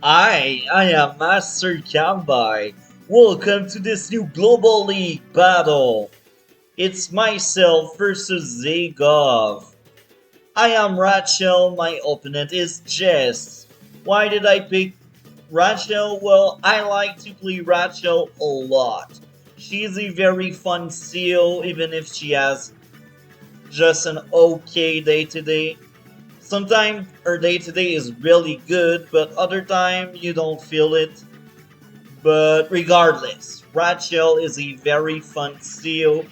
I am Master Kambai. Welcome to this new Global League battle. It's myself versus Zagov. I am Rachel, my opponent is Jess. Why did I pick Rachel? Well, I like to play Rachel a lot. She's a very fun seal, even if she has just an okay day to day. Sometimes her day to day is really good, but other time you don't feel it. But regardless, Rachel is a very fun seal.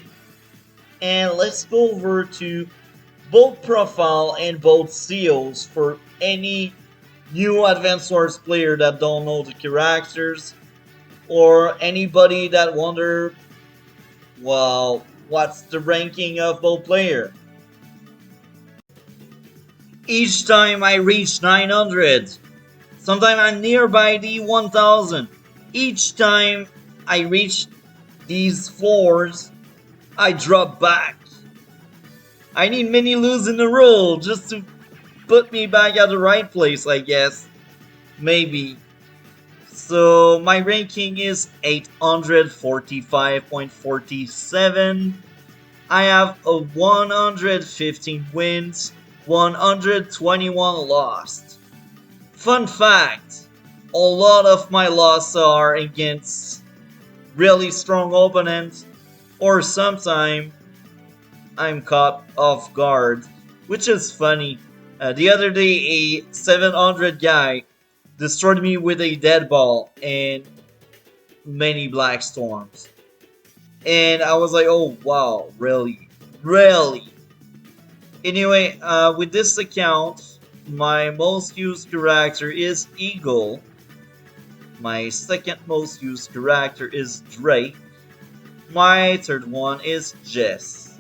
And let's go over to both profile and both seals for any new Advanced Wars player that don't know the characters or anybody that wonder, well, what's the ranking of both player. Each time I reach 900, sometimes I'm nearby the 1000. Each time I reach these floors, I drop back. I need many lose in a row just to put me back at the right place, I guess. Maybe. So my ranking is 845.47. I have a 115 wins, 121 lost. Fun fact, a lot of my losses are against really strong opponents, or sometimes I'm caught off guard, which is funny. The other day, a 700 guy destroyed me with a dead ball and many black storms. And I was like, oh wow, really? Really? Anyway, with this account, my most used character is Eagle. My second most used character is Drake. My third one is Jess.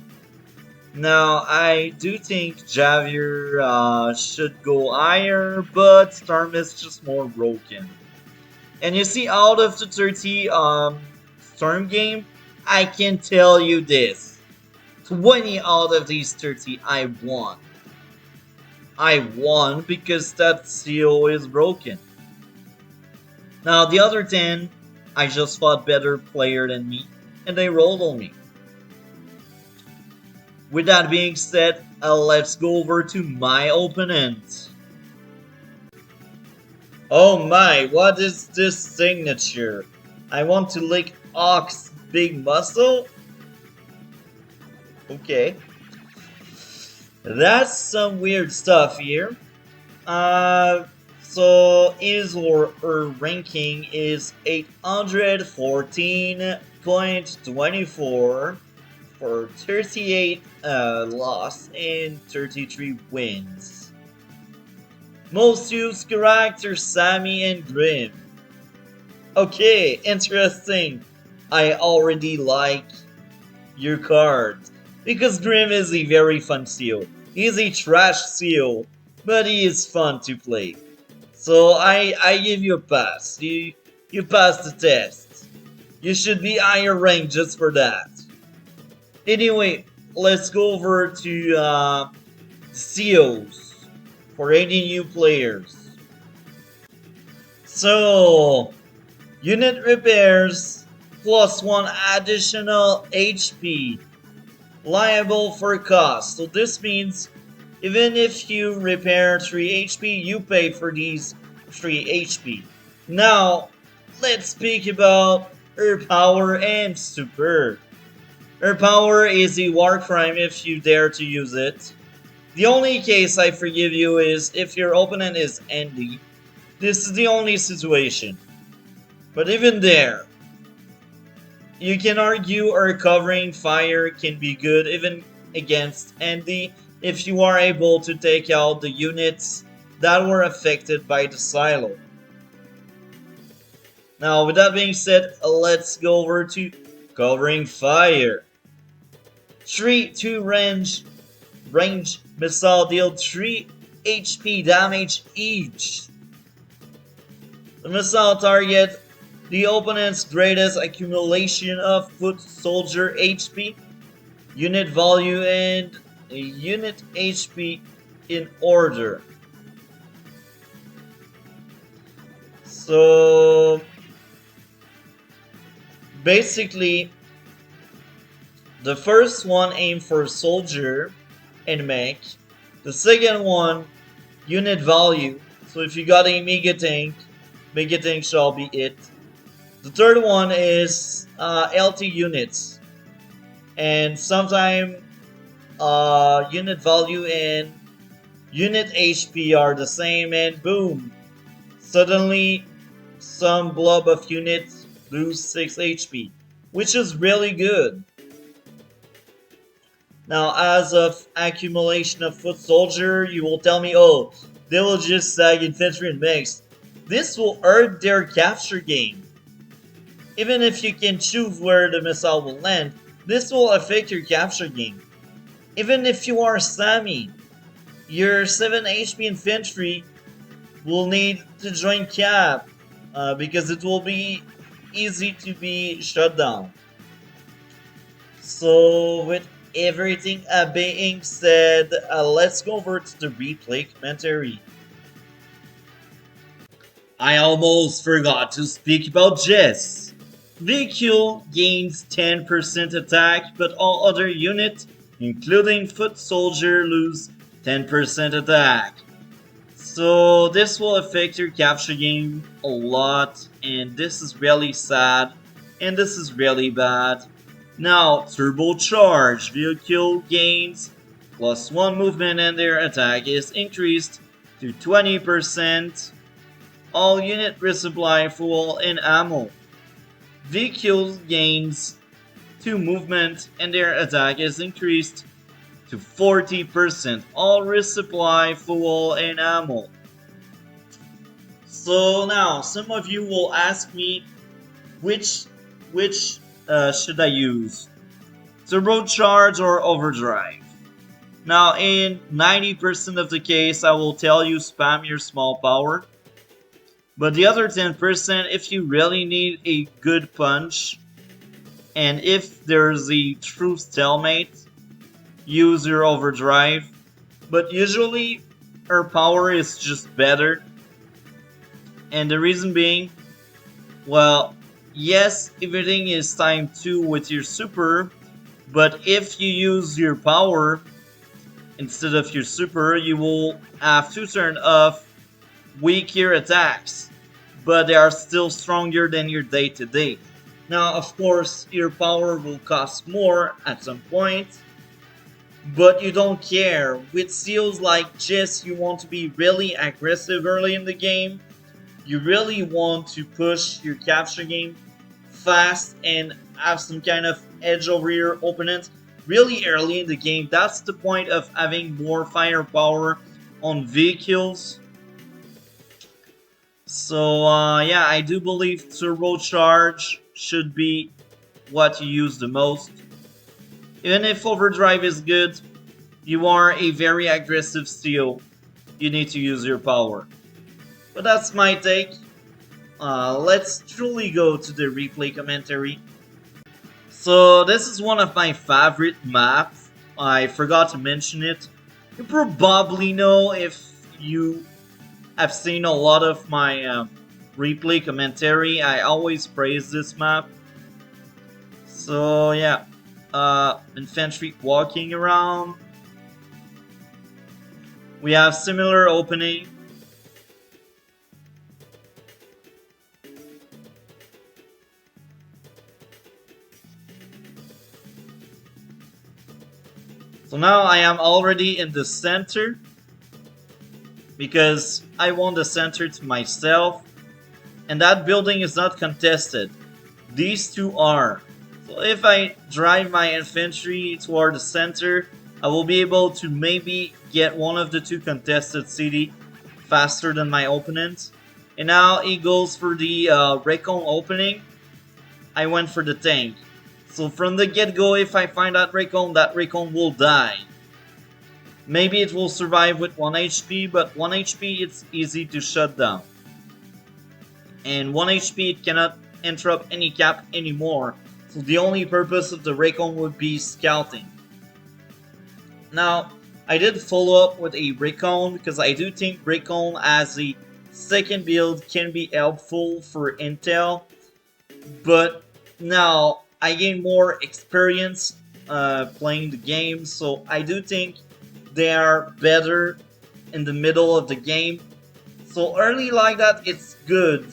Now, I do think Javier should go higher, but Storm is just more broken. And you see, out of the 30 Storm game, I can tell you this. 20 out of these 30 I won. I won because that seal is broken. Now, the other 10, I just fought better player than me, and they rolled on me. With that being said, let's go over to my opponent. Oh my, what is this signature? I want to lick Ox Big Muscle? Okay. That's some weird stuff here. So her ranking is 814.24 for 38 loss and 33 wins. Most used characters Sammy and Grim. Okay, interesting. I already like your card because Grim is a very fun seal. He's a trash seal, but he is fun to play. So I give you a pass. You passed the test. You should be higher ranked just for that. Anyway, let's go over to seals for any new players. So, unit repairs plus 1 additional HP, liable for cost. So this means even if you repair 3 HP, you pay for these 3 HP. Now, let's speak about her power and super. Her power is a war crime if you dare to use it. The only case I forgive you is if your opponent is Andy. This is the only situation. But even there, you can argue her covering fire can be good even against Andy if you are able to take out the units that were affected by the silo. Now, with that being said, let's go over to covering fire. 3-2 range missile deal 3 HP damage each. The missile target the opponent's greatest accumulation of foot soldier HP, unit value, and unit HP in order. So basically, the first one aimed for soldier and mech. The second one, unit value. So if you got a mega tank shall be it. The third one is LT units. And sometime unit value and unit HP are the same, and boom, suddenly some blob of units lose 6 HP, which is really good. Now, as of accumulation of foot soldier, you will tell me, oh, they will just sag infantry and mechs. This will hurt their capture game. Even if you can choose where the missile will land, this will affect your capture game. Even if you are Sammy, your 7 HP infantry will need to join cap because it will be easy to be shut down. So with everything being said, let's go over to the replay commentary. I almost forgot to speak about Jess. Vehicle gains 10% attack, but all other units, including foot soldier, lose 10% attack. So this will affect your capture game a lot, and this is really sad, and this is really bad. Now, turbocharged vehicle gains +1 movement and their attack is increased to 20%. All unit resupply fuel and ammo. Vehicles gains 2 movement and their attack is increased to 40%. All resupply fuel and ammo. So now, some of you will ask me which should I use? Turbocharge or overdrive? Now, in 90% of the case, I will tell you spam your small power. But the other 10%, if you really need a good punch, and if there's a true stalemate, use your overdrive. But usually, her power is just better. And the reason being, well, yes, everything is time 2 with your super, but if you use your power instead of your super, you will have 2 turns of weaker attacks, but they are still stronger than your day-to-day. Now, of course, your power will cost more at some point, but you don't care. With seals like Jess, you want to be really aggressive early in the game. You really want to push your capture game fast and have some kind of edge over your opponent really early in the game. That's the point of having more firepower on vehicles. So yeah, I do believe turbocharge should be what you use the most. Even if overdrive is good, you are a very aggressive steel. You need to use your power. But that's my take. Let's truly go to the replay commentary. So this is one of my favorite maps. I forgot to mention it. You probably know if you have seen a lot of my replay commentary. I always praise this map. So yeah, infantry walking around. We have similar opening. So now I am already in the center because I want the center to myself, and that building is not contested. These two are. So if I drive my infantry toward the center, I will be able to maybe get one of the 2 contested city faster than my opponent. And now he goes for the recon opening. I went for the tank. So from the get-go, if I find that recon will die. Maybe it will survive with 1 HP, but 1 HP it's easy to shut down. And 1 HP it cannot interrupt any cap anymore. So the only purpose of the recon would be scouting. Now, I did follow up with a recon because I do think recon has a second build can be helpful for intel, but now I gain more experience playing the game, so I do think they are better in the middle of the game. So early like that, it's good,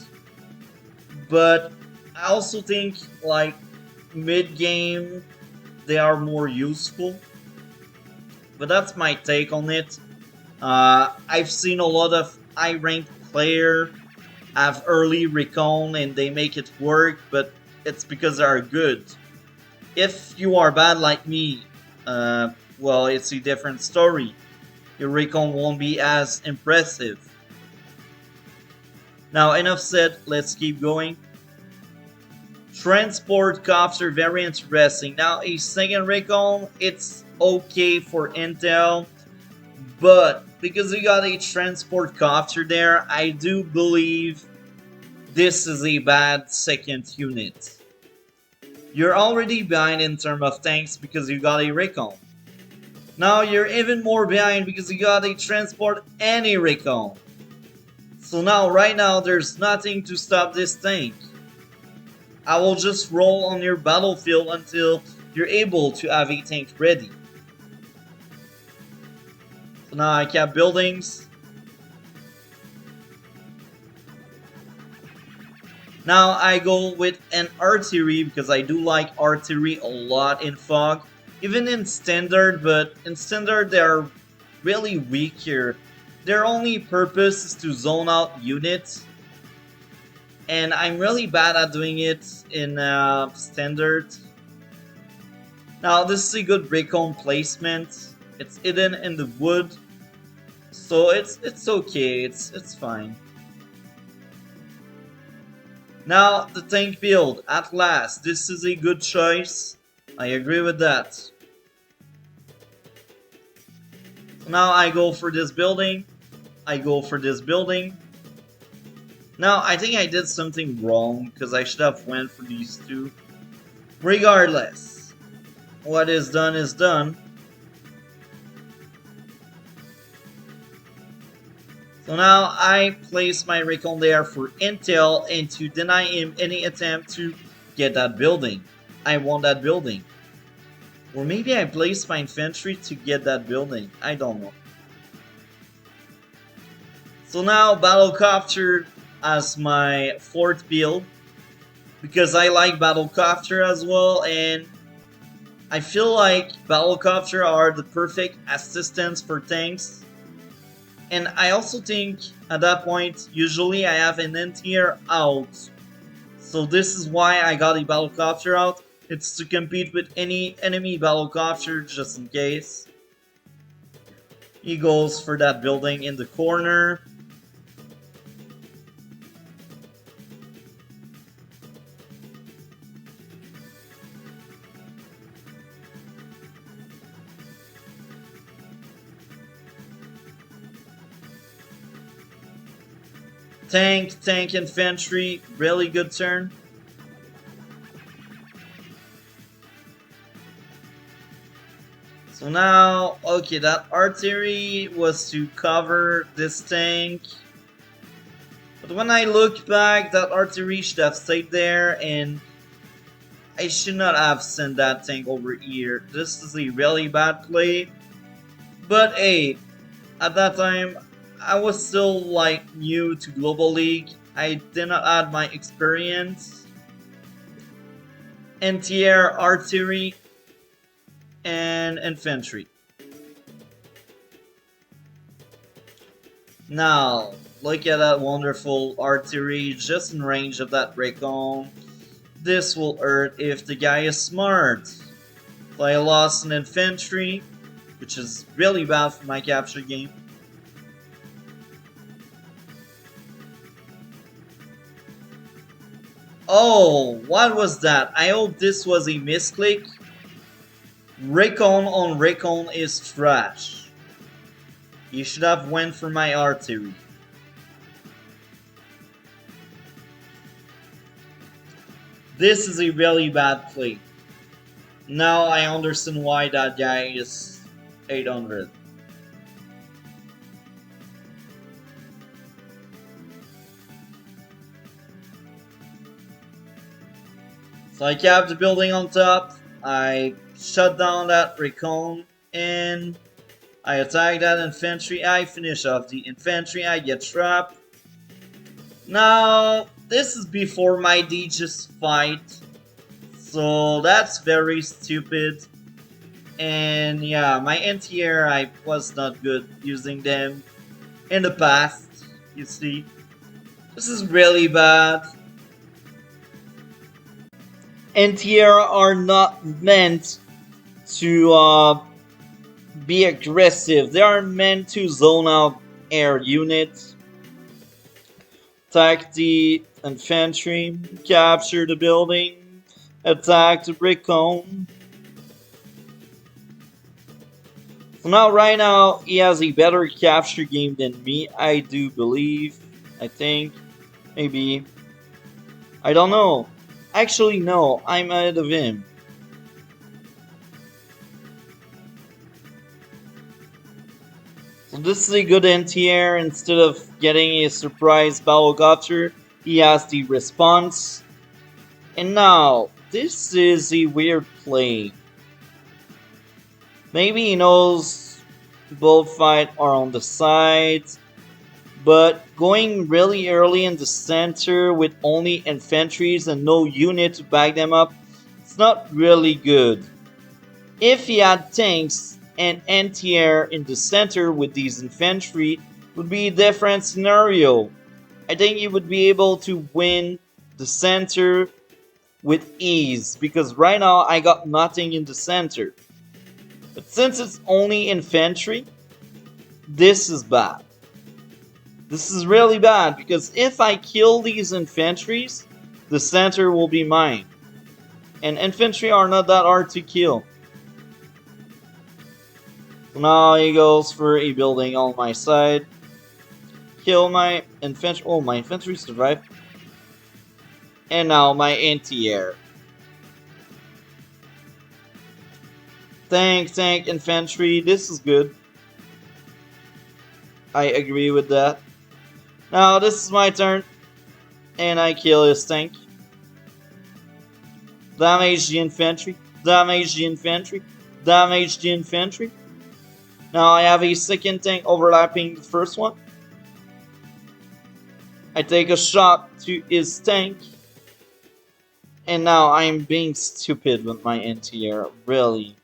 but I also think like mid game they are more useful. But that's my take on it. I've seen a lot of high ranked player have early recon and they make it work, but it's because they are good. If you are bad like me, uh, well, it's a different story. Your recon won't be as impressive. Now, enough said, let's keep going. Transport copter, very interesting. Now, a second recon, it's okay for intel, but because you got a transport copter there, I do believe this is a bad second unit. You're already behind in terms of tanks because you got a recon. Now you're even more behind because you got a transport and a recon. So now, right now, there's nothing to stop this tank. I will just roll on your battlefield until you're able to have a tank ready. So now I cap buildings. Now I go with an artillery because I do like artillery a lot in fog. Even in standard, but in standard they are really weak here. Their only purpose is to zone out units. And I'm really bad at doing it in standard. Now this is a good recon placement. It's hidden in the wood. So it's okay, it's fine. Now, the tank build, at last, this is a good choice. I agree with that. So now I go for this building. I go for this building. Now, I think I did something wrong, because I should have went for these two. Regardless, what is done is done. So now I place my recon there for intel and to deny him any attempt to get that building. I want that building. Or maybe I place my infantry to get that building. I don't know. So now Battlecopter as my fourth build. Because I like Battlecopter as well, and I feel like Battlecopter are the perfect assistants for tanks. And I also think at that point, usually I have an anti-air out. So this is why I got a Battlecopter out. It's to compete with any enemy Battlecopter just in case. He goes for that building in the corner. Tank infantry, really good turn. So now, okay, that artillery was to cover this tank. But when I look back, that artillery should have stayed there, and I should not have sent that tank over here. This is a really bad play. But hey, at that time, I was still like new to Global League. I did not add my experience. Anti-air artillery and infantry. Now, look at that wonderful artillery just in range of that recon. This will hurt if the guy is smart. So I lost an infantry, which is really bad for my capture game. Oh, what was that? I hope this was a misclick. Recon on recon is trash. You should have went for my artillery. This is a really bad play. Now I understand why that guy is 800. So I kept the building on top. I shut down that recon and I attack that infantry. I finish off the infantry. I get trapped. Now, this is before my Aegis fight. So that's very stupid. And yeah, my anti-air, I was not good using them in the past, you see. This is really bad. Anti-air are not meant to be aggressive. They are meant to zone out air units, attack the infantry, capture the building, attack the recon. So now, right now, he has a better capture game than me, I do believe. I think. Maybe. I don't know. Actually, no, I'm ahead of him. So this is a good anti-air. Instead of getting a surprise battle capture, he has the response. And now, this is a weird play. Maybe he knows bullfight are on the sides, but going really early in the center with only infantries and no unit to back them up, it's not really good. If he had tanks and anti-air in the center with these infantry, would be a different scenario. I think he would be able to win the center with ease, because right now I got nothing in the center. But since it's only infantry, this is bad. This is really bad, because if I kill these infantries, the center will be mine. And infantry are not that hard to kill. So now he goes for a building on my side. Kill my infantry. Oh, my infantry survived. And now my anti-air. Tank, infantry. This is good. I agree with that. Now this is my turn. And I kill his tank. Damage the infantry. Damage the infantry. Damage the infantry. Now I have a second tank overlapping the first one. I take a shot to his tank. And now I'm being stupid with my anti-air, really.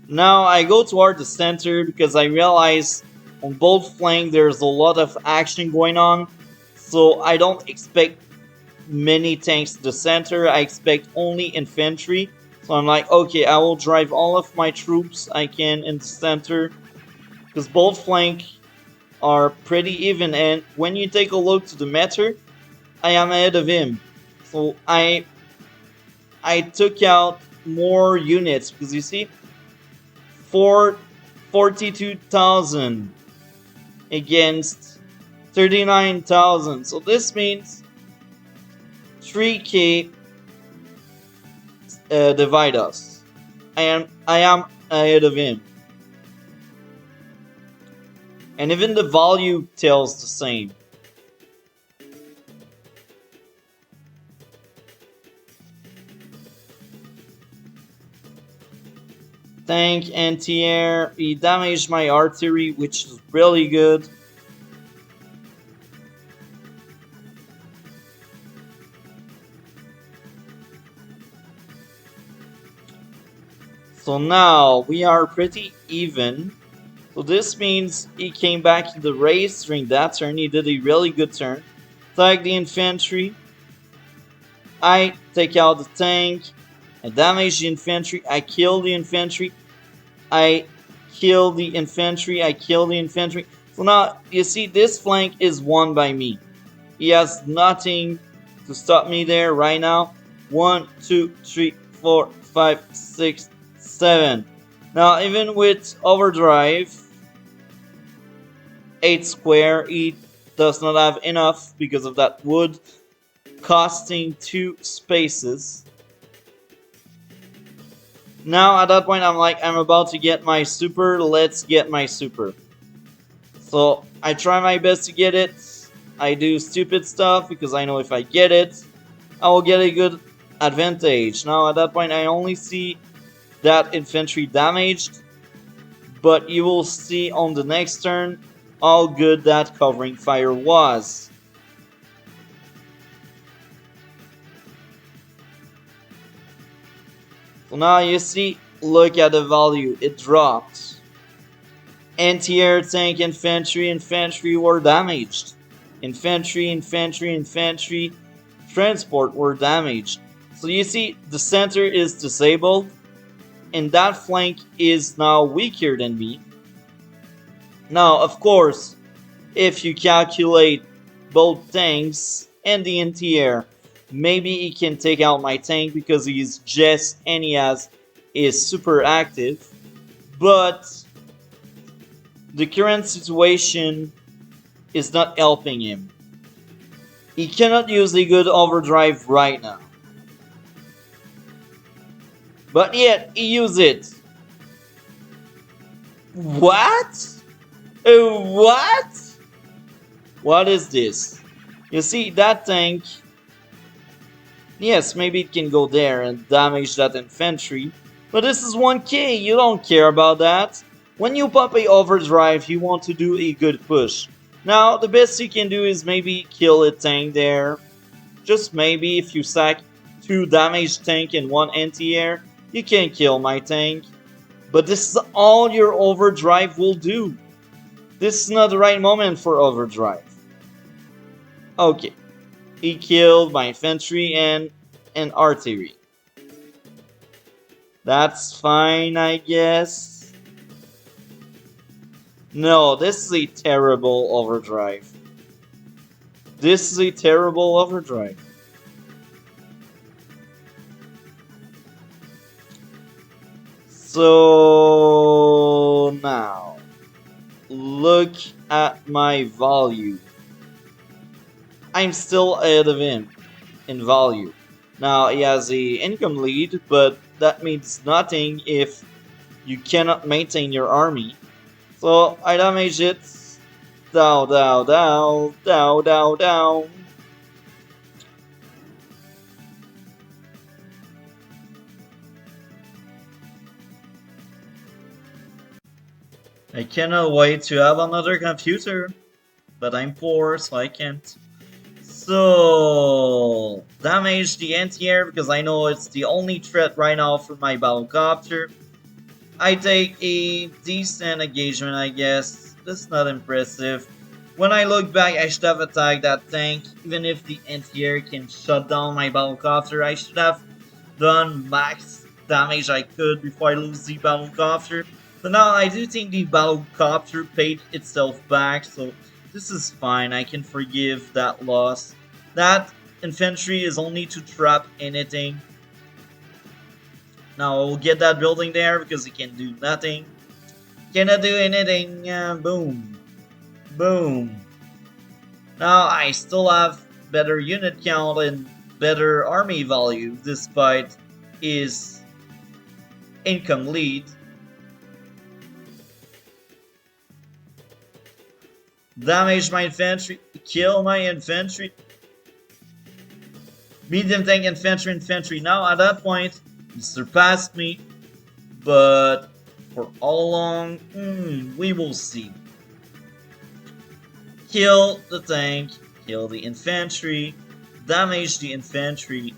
Now I go toward the center because I realize on both flanks there's a lot of action going on. So I don't expect many tanks to the center, I expect only infantry. So I'm like, okay, I will drive all of my troops I can in the center. Because both flanks are pretty even, and when you take a look to the meta, I am ahead of him. So I took out more units, because you see, 42,000 against 39,000. So this means 3k divide us. I am ahead of him. And even the value tells the same. Tank, anti-air, he damaged my artillery, which is really good. So now we are pretty even. So this means he came back to the race during that turn. He did a really good turn. Attack the infantry. I take out the tank. I damage the infantry. I kill the infantry. I kill the infantry. I kill the infantry. So now, you see, this flank is won by me. He has nothing to stop me there right now. 1, 2, 3, 4, 5, 6, 7. Now, even with overdrive, 8 square, he does not have enough because of that wood costing 2 spaces. Now at that point I'm like, I'm about to get my super, let's get my super. So I try my best to get it. I do stupid stuff because I know if I get it, I will get a good advantage. Now at that point I only see that infantry damaged, but you will see on the next turn how good that covering fire was. So now you see, look at the value, it dropped. Anti-air tank infantry were damaged. Infantry, transport were damaged. So you see, the center is disabled, and that flank is now weaker than me. Now, of course, if you calculate both tanks and the anti-air, maybe he can take out my tank because he's Jess and he is super active. But the current situation is not helping him. He cannot use a good overdrive right now. But yet, he used it. What? What? What is this? You see, that tank... Yes, maybe it can go there and damage that infantry. But this is 1k, you don't care about that. When you pop a overdrive, you want to do a good push. Now, the best you can do is maybe kill a tank there. Just maybe if you sack 2 damaged tank and 1 anti-air, you can kill my tank. But this is all your overdrive will do. This is not the right moment for overdrive. Okay. He killed my infantry and artillery. That's fine, I guess. No, this is a terrible overdrive. This is a terrible overdrive. So now, look at my value. I'm still ahead of him in value. Now he has the income lead, but that means nothing if you cannot maintain your army. So I damage it. Down. I cannot wait to have another computer, but I'm poor, so I can't. So, damage the anti-air because I know it's the only threat right now for my battlecopter. I take a decent engagement, I guess. That's not impressive. When I look back, I should have attacked that tank. Even if the anti-air can shut down my battlecopter, I should have done max damage I could before I lose the battlecopter. But now I do think the battlecopter paid itself back, so this is fine. I can forgive that loss. That infantry is only to trap anything. Now we'll get that building there because it can do nothing. Cannot do anything. Boom. Boom. Now I still have better unit count and better army value despite his income lead. Damage my infantry. Kill my infantry. Medium tank infantry. Now at that point, you surpassed me. But for how long? We will see. Kill the tank. Kill the infantry. Damage the infantry.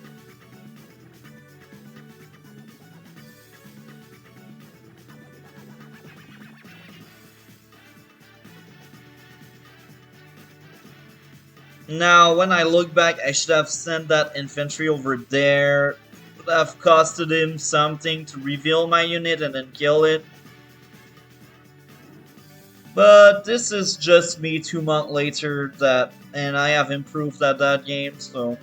Now, when I look back, I should have sent that infantry over there. It would have costed him something to reveal my unit and then kill it. But this is just me 2 months later, and I have improved at that game, so...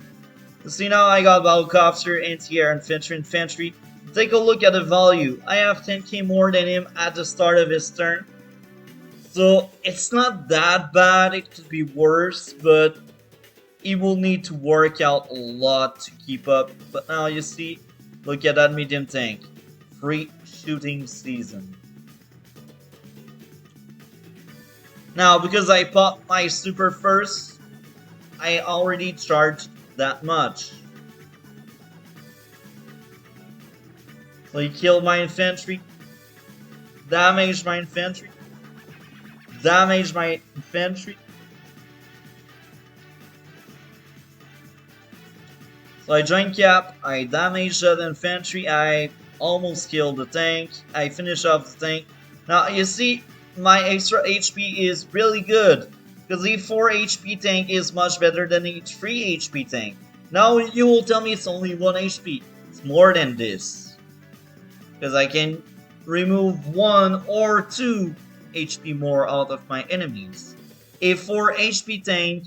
You see now I got battlecopter, anti-air, infantry. Take a look at the value. I have 10k more than him at the start of his turn. So, it's not that bad, it could be worse, but... He will need to work out a lot to keep up. But now you see, look at that medium tank. Free shooting season. Now, because I popped my super first, I already charged that much. So he killed my infantry, damaged my infantry, damaged my infantry. So I joined cap, I damaged that infantry, I almost killed the tank, I finished off the tank. Now you see, my extra HP is really good, because the 4 HP tank is much better than the 3 HP tank. Now you will tell me it's only 1 HP, it's more than this. Because I can remove 1 or 2 HP more out of my enemies. A 4 HP tank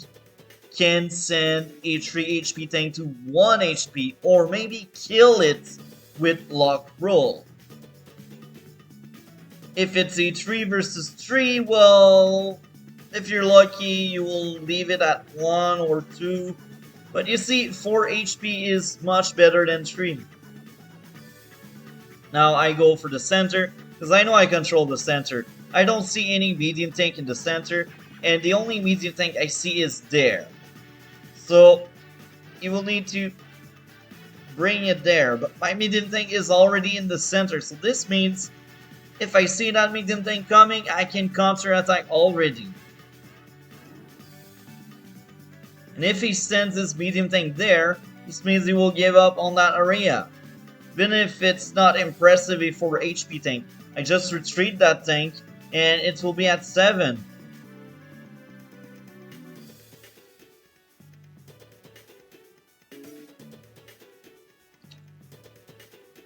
can send a 3 HP tank to 1 HP or maybe kill it with lock roll. If it's a 3 versus 3, well, if you're lucky, you will leave it at 1 or 2. But you see, 4 HP is much better than 3. Now I go for the center, because I know I control the center. I don't see any medium tank in the center, and the only medium tank I see is there. So you will need to bring it there, but my medium tank is already in the center, so this means if I see that medium tank coming, I can counter attack already. And if he sends his medium tank there, this means he will give up on that area. Even if it's not impressive a 4 HP tank, I just retreat that tank and it will be at 7.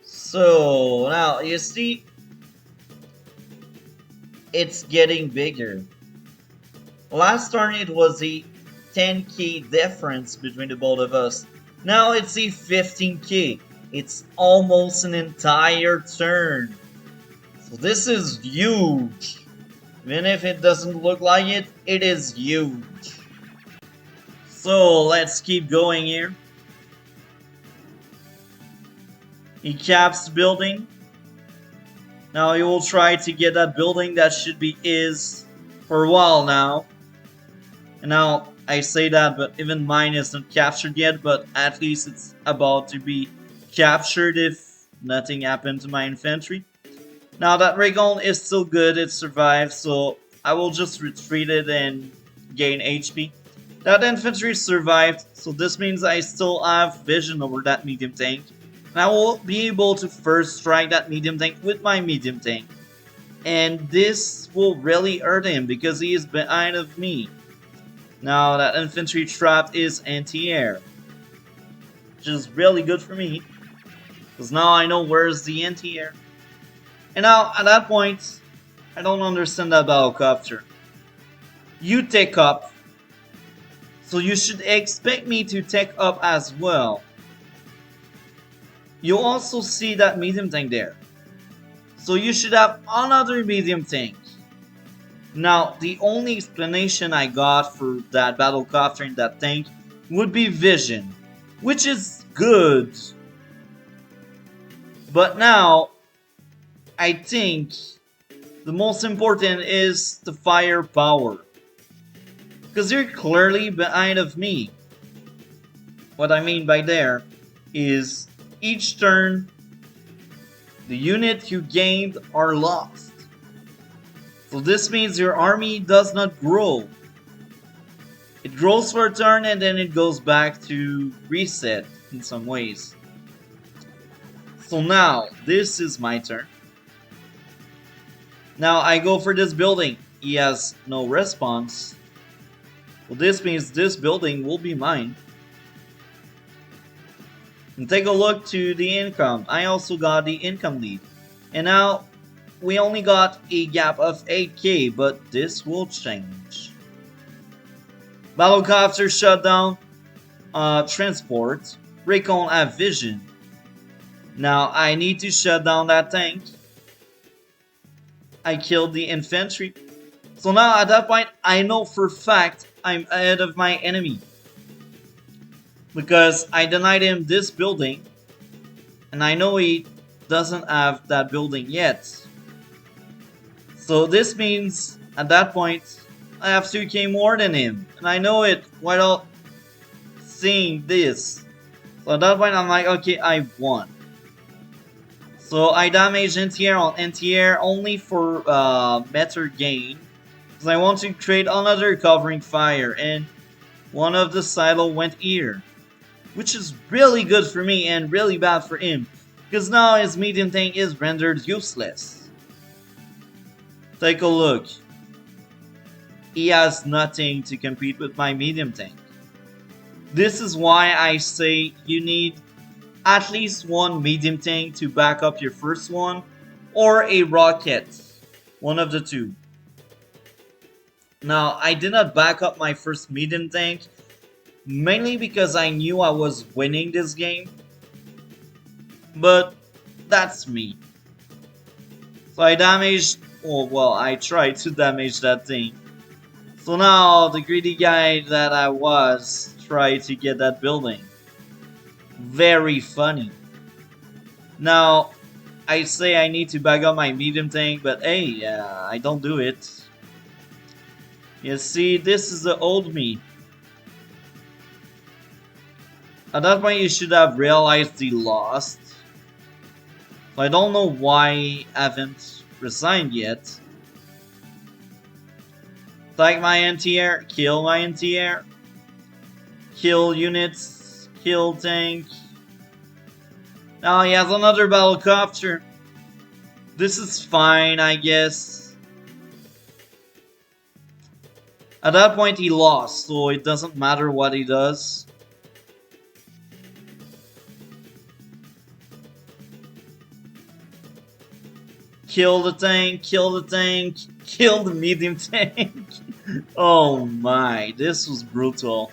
So now you see, it's getting bigger. Last turn it was a 10k difference between the both of us. Now it's a 15k. It's almost an entire turn. So this is huge. Even if it doesn't look like it, it is huge. So let's keep going here. He caps the building. Now he will try to get that building that should be his for a while now. And now I say that, but even mine isn't captured yet, but at least it's about to be captured if nothing happened to my infantry. Now that Raygon is still good, it survived, so I will just retreat it and gain HP. That infantry survived, so this means I still have vision over that medium tank. And I will be able to first strike that medium tank with my medium tank. And this will really hurt him because he is behind of me. Now that infantry trap is anti-air, which is really good for me, because now I know where's the anti-air. And now at that point, I don't understand that battlecopter. You take up, so you should expect me to take up as well. You also see that medium tank there, so you should have another medium tank. Now, the only explanation I got for that battlecopter in that tank would be vision, which is good. But now, I think the most important is the firepower. Because you're clearly behind of me. What I mean by there is each turn, the unit you gained are lost. So this means your army does not grow. It grows for a turn and then it goes back to reset in some ways. So now, this is my turn. Now I go for this building. He has no response. Well, this means this building will be mine. And take a look to the income. I also got the income lead. And now, we only got a gap of 8k, but this will change. Battlecopter shutdown, transport, Recon have vision. Now I need to shut down that tank. I killed the infantry. So now at that point, I know for a fact I'm ahead of my enemy. Because I denied him this building, and I know he doesn't have that building yet. So this means, at that point, I have 2k more than him. And I know it without seeing this. So at that point I'm like, okay, I won. So I damage anti-air on anti-air only for meta gain. Because I want to create another covering fire. And one of the silo went here. Which is really good for me and really bad for him. Because now his medium tank is rendered useless. Take a look. He has nothing to compete with my medium tank. This is why I say you need at least one medium tank to back up your first one, or a rocket. One of the two. Now, I did not back up my first medium tank, mainly because I knew I was winning this game. But that's me. So I damaged, oh well, I tried to damage that thing. So now the greedy guy that I was tried to get that building. Very funny. Now, I say I need to back up my medium tank, but hey, I don't do it. You see, this is the old me. At that point, you should have realized the lost. So I don't know why I haven't resigned yet. Attack my anti-air, kill my anti-air. Kill units, kill tank. Now he has another battlecopter. This is fine, I guess. At that point he lost, so it doesn't matter what he does. Kill the tank, kill the tank, kill the medium tank. Oh my, this was brutal.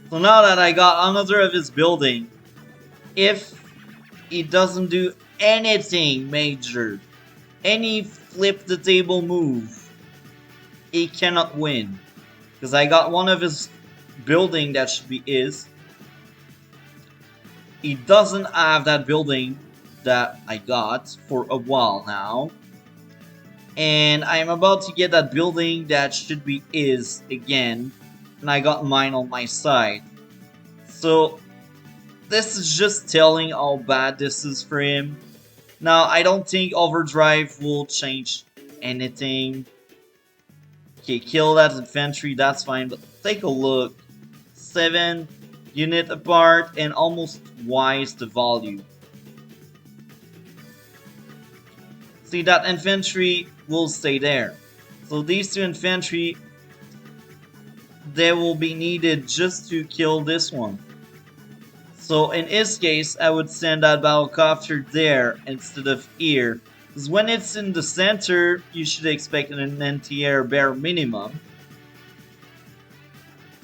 So now that I got another of his building, if he doesn't do anything major, any flip the table move, he cannot win. Because I got one of his building that should be his. He doesn't have that building that I got for a while now. And I'm about to get that building that should be his again. And I got mine on my side. So this is just telling how bad this is for him. Now I don't think overdrive will change anything. Okay, kill that infantry, that's fine, but take a look. 7 unit apart and almost twice the value. See, that infantry will stay there. So these 2 infantry, they will be needed just to kill this one. So in his case, I would send that battlecopter there instead of here. Because when it's in the center, you should expect an anti-air bare minimum.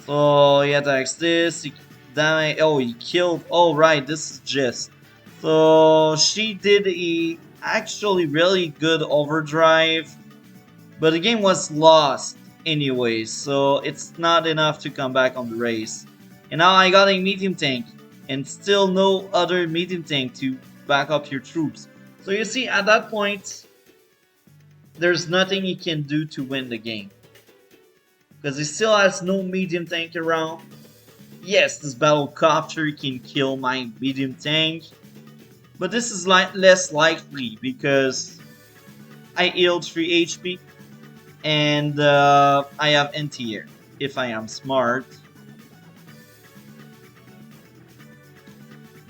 So he attacks this, he killed, oh right, this is Jess. So she did a actually really good overdrive, but the game was lost anyway, so it's not enough to come back on the race. And now I got a medium tank, and still no other medium tank to back up your troops. So you see, at that point, there's nothing he can do to win the game. Because he still has no medium tank around. Yes, this battlecopter can kill my medium tank. But this is less likely because I healed 3 HP. And I have anti-air, if I am smart.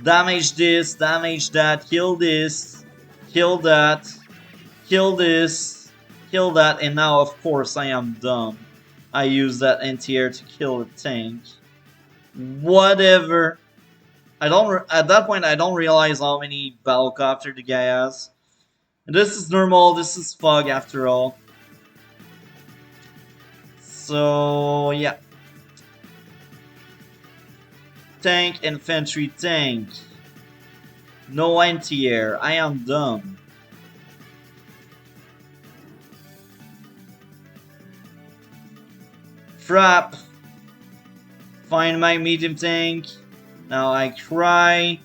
Damage this, damage that, kill this, kill that, kill this, kill that, and now of course I am dumb. I use that anti-air to kill a tank. Whatever. At that point I don't realize how many battlecopter the guy has. And this is normal, this is fog after all. So yeah. Tank, infantry, tank. No anti-air. I am dumb. Trap. Find my medium tank. Now I cry.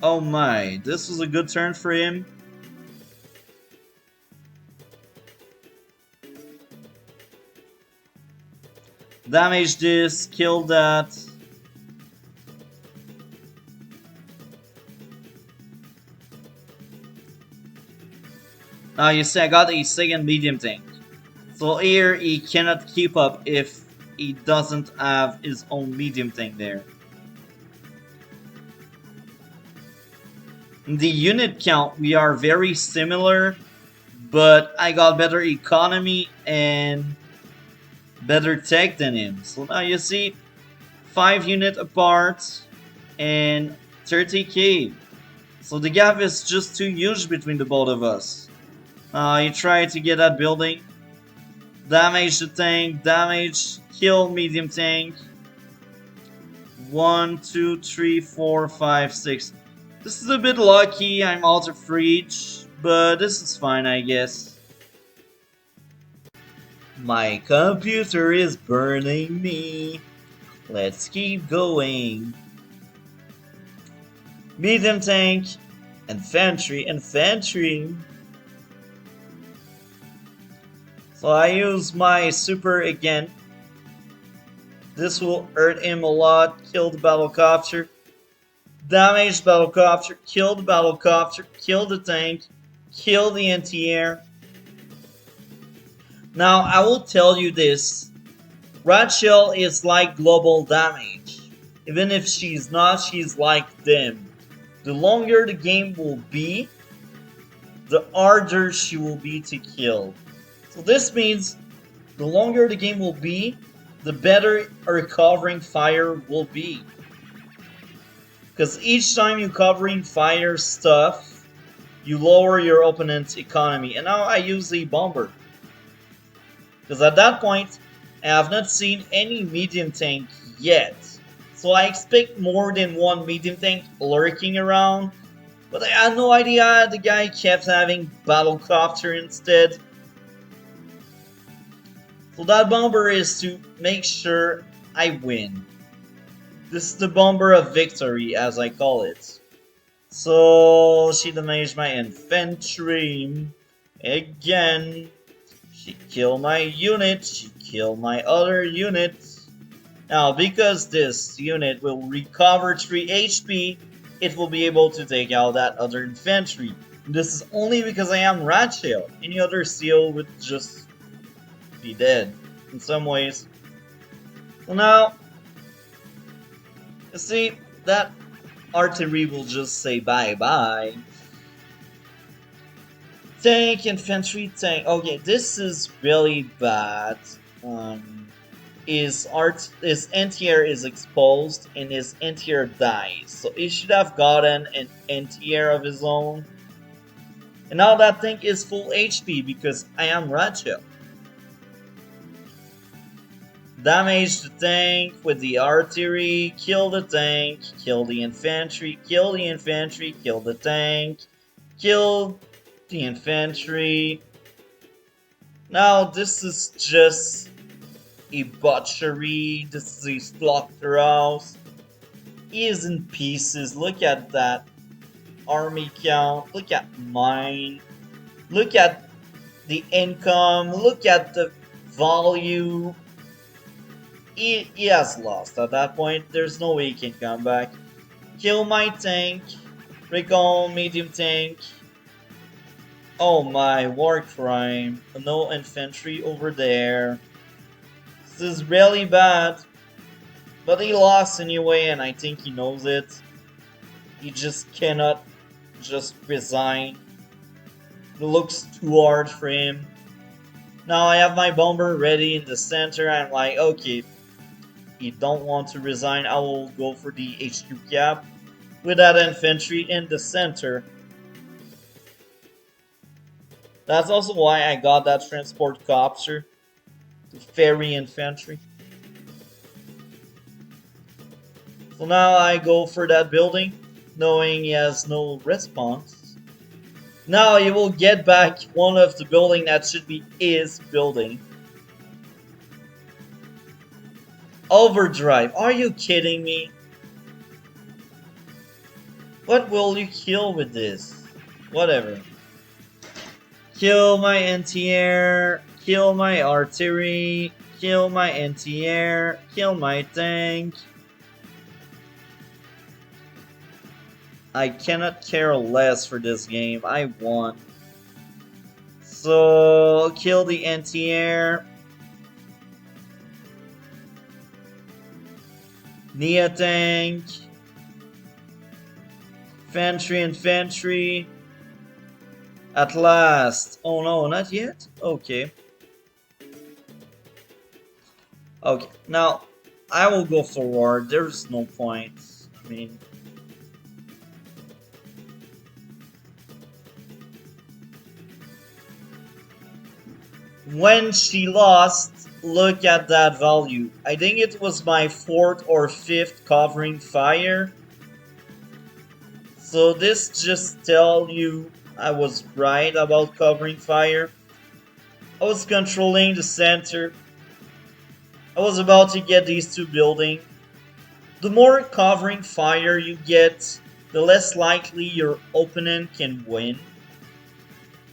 Oh my, this was a good turn for him. Damage this, kill that. Now you see I got a second medium tank. So here he cannot keep up if he doesn't have his own medium tank there. In the unit count we are very similar, but I got better economy and better tech than him. So now you see 5 unit apart and 30k. So the gap is just too huge between the both of us. He tried to get that building. Damage the tank, damage, kill medium tank. 1, 2, 3, 4, 5, 6. This is a bit lucky, I'm out of reach, but this is fine, I guess. My computer is burning me. Let's keep going. Medium tank, infantry, infantry. So I use my super again. This will hurt him a lot. Kill the battlecopter. Damage the battlecopter. Kill the battlecopter. Kill the tank. Kill the anti-air. Now I will tell you this. Rachel is like global damage. Even if she's not, she's like them. The longer the game will be, the harder she will be to kill. So this means the longer the game will be, the better her covering fire will be. Because each time you covering fire stuff, you lower your opponent's economy. And now I use the bomber. Because at that point, I have not seen any medium tank yet. So I expect more than one medium tank lurking around. But I had no idea the guy kept having battlecopter instead. So that bomber is to make sure I win. This is the bomber of victory, as I call it. So she damaged my infantry. Again. She killed my unit. She killed my other unit. Now, because this unit will recover 3 HP, it will be able to take out that other infantry. And this is only because I am Rachel. Any other seal would just be dead in some ways. So now, you see, that artillery will just say bye-bye. Tank, infantry, tank. Okay, this is really bad. His anti-air is exposed and his anti-air dies. So he should have gotten an anti-air of his own. And now that thing is full HP because I am Rachel. Damage the tank with the artillery, kill the tank, kill the infantry, kill the infantry, kill the tank, kill the infantry. Now this is just a butchery, this is a slaughterhouse. He is in pieces, look at that army count, look at mine, look at the income, look at the value. He has lost at that point. There's no way he can come back. Kill my tank. Recon medium tank. Oh my, war crime. No infantry over there. This is really bad. But he lost anyway, and I think he knows it. He just cannot just resign. It looks too hard for him. Now I have my bomber ready in the center. I'm like, okay. You don't want to resign, I will go for the HQ cap with that infantry in the center. That's also why I got that transport copter to ferry infantry. So now I go for that building, knowing he has no response. Now he will get back one of the building that should be his building. Overdrive, are you kidding me? What will you kill with this? Whatever. Kill my anti-air, kill my artillery, kill my anti-air, kill my tank. I cannot care less for this game. I won. So, kill the anti-air. Nia tank. Infantry, infantry. At last. Oh no, not yet? Okay. Okay, now I will go forward. There's no point. I mean, when she lost, look at that value. I think it was my 4th or 5th covering fire. So this just tell you I was right about covering fire. I was controlling the center. I was about to get these two buildings. The more covering fire you get, the less likely your opponent can win.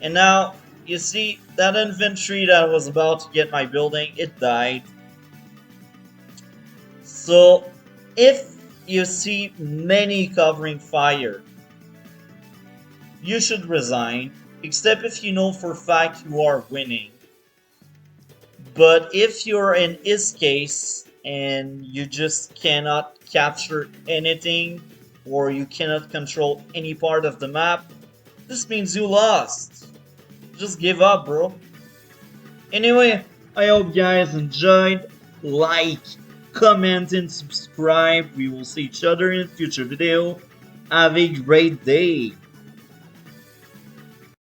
And now, you see, that infantry that was about to get my building, it died. So, if you see many covering fire, you should resign, except if you know for a fact you are winning. But if you're in his case and you just cannot capture anything or you cannot control any part of the map, this means you lost. Just give up, bro. Anyway, I hope you guys enjoyed. Like, comment, and subscribe. We will see each other in a future video. Have a great day.